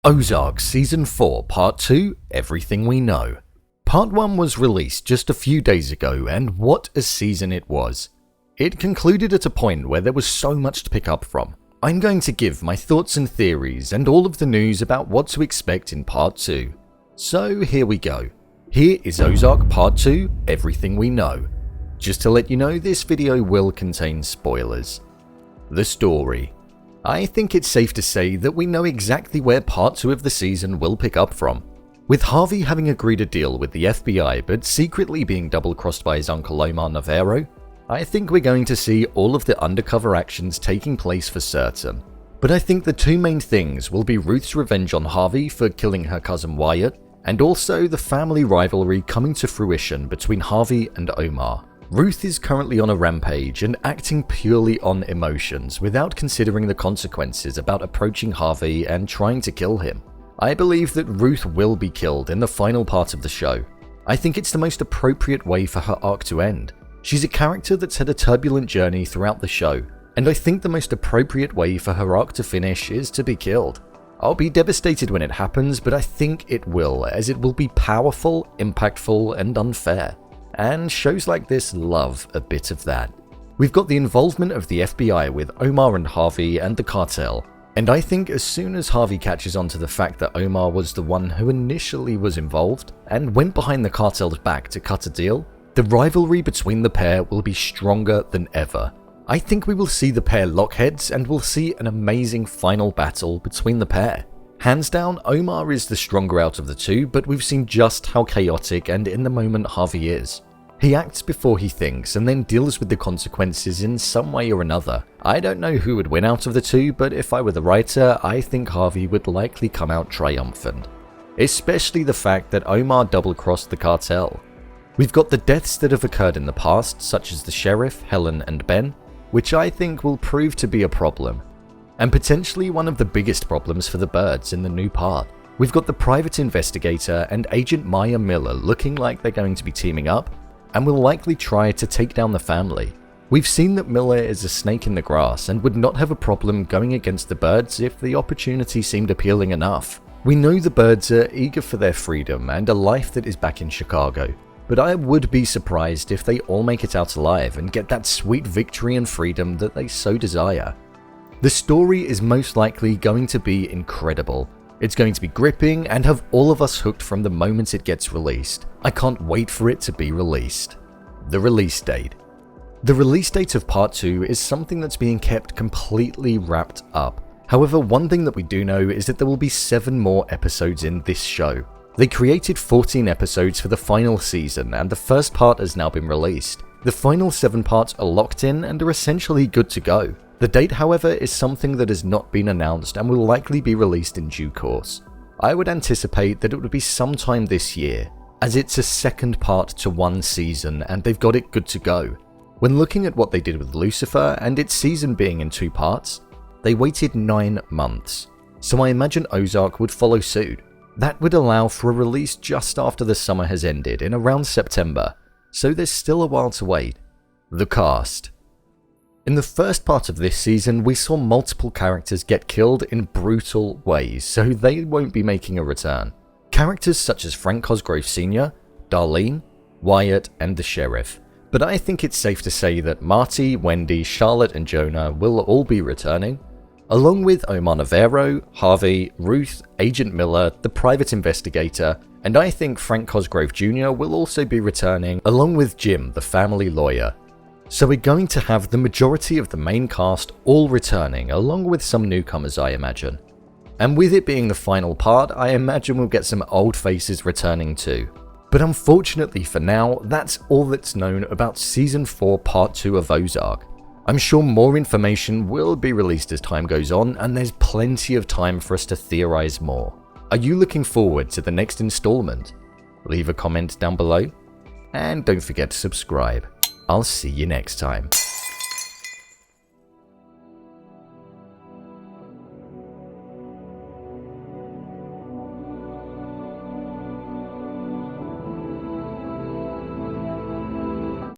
Ozark Season 4 Part 2 Everything We Know. Part 1 was released just a few days ago, and what a season it was. It concluded at a point where there was so much to pick up from. I'm going to give my thoughts and theories and all of the news about what to expect in Part 2. So here we go. Here is Ozark Part 2 Everything We Know. Just to let you know, this video will contain spoilers. The story. I think it's safe to say that we know exactly where Part 2 of the season will pick up from. With Harvey having agreed a deal with the FBI but secretly being double-crossed by his uncle Omar Navarro, I think we're going to see all of the undercover actions taking place for certain. But I think the two main things will be Ruth's revenge on Harvey for killing her cousin Wyatt, and also the family rivalry coming to fruition between Harvey and Omar. Ruth is currently on a rampage and acting purely on emotions without considering the consequences about approaching Harvey and trying to kill him. I believe that Ruth will be killed in the final part of the show. I think it's the most appropriate way for her arc to end. She's a character that's had a turbulent journey throughout the show, and I think the most appropriate way for her arc to finish is to be killed. I'll be devastated when it happens, but I think it will, as it will be powerful, impactful, and unfair. And shows like this love a bit of that. We've got the involvement of the FBI with Omar and Harvey and the cartel, and I think as soon as Harvey catches on to the fact that Omar was the one who initially was involved and went behind the cartel's back to cut a deal, the rivalry between the pair will be stronger than ever. I think we will see the pair lock heads and we'll see an amazing final battle between the pair. Hands down, Omar is the stronger out of the two, but we've seen just how chaotic and in the moment Harvey is. He acts before he thinks and then deals with the consequences in some way or another. I don't know who would win out of the two, but if I were the writer, I think Harvey would likely come out triumphant. Especially the fact that Omar double-crossed the cartel. We've got the deaths that have occurred in the past, such as the sheriff, Helen and Ben, which I think will prove to be a problem. And potentially one of the biggest problems for the birds in the new part. We've got the private investigator and Agent Maya Miller looking like they're going to be teaming up, and will likely try to take down the family. We've seen that Miller is a snake in the grass and would not have a problem going against the birds if the opportunity seemed appealing enough. We know the birds are eager for their freedom and a life that is back in Chicago, but I would be surprised if they all make it out alive and get that sweet victory and freedom that they so desire. The story is most likely going to be incredible. It's going to be gripping and have all of us hooked from the moment it gets released. I can't wait for it to be released. The release date. The release date of Part 2 is something that's being kept completely wrapped up. However, one thing that we do know is that there will be 7 more episodes in this show. They created 14 episodes for the final season, and the first part has now been released. The final 7 parts are locked in and are essentially good to go. The date, however, is something that has not been announced and will likely be released in due course. I would anticipate that it would be sometime this year, as it's a second part to one season and they've got it good to go. When looking at what they did with Lucifer and its season being in 2 parts, they waited 9 months. So I imagine Ozark would follow suit. That would allow for a release just after the summer has ended in around September, so there's still a while to wait. The cast. In the first part of this season, we saw multiple characters get killed in brutal ways, so they won't be making a return. Characters such as Frank Cosgrove Sr., Darlene, Wyatt, and the Sheriff. But I think it's safe to say that Marty, Wendy, Charlotte, and Jonah will all be returning, along with Omar Navarro, Harvey, Ruth, Agent Miller, the private investigator, and I think Frank Cosgrove Jr. will also be returning, along with Jim, the family lawyer. So we're going to have the majority of the main cast all returning, along with some newcomers I imagine. And with it being the final part, I imagine we'll get some old faces returning too. But unfortunately for now, that's all that's known about Season 4 Part 2 of Ozark. I'm sure more information will be released as time goes on, and there's plenty of time for us to theorize more. Are you looking forward to the next installment? Leave a comment down below, and don't forget to subscribe. I'll see you next time.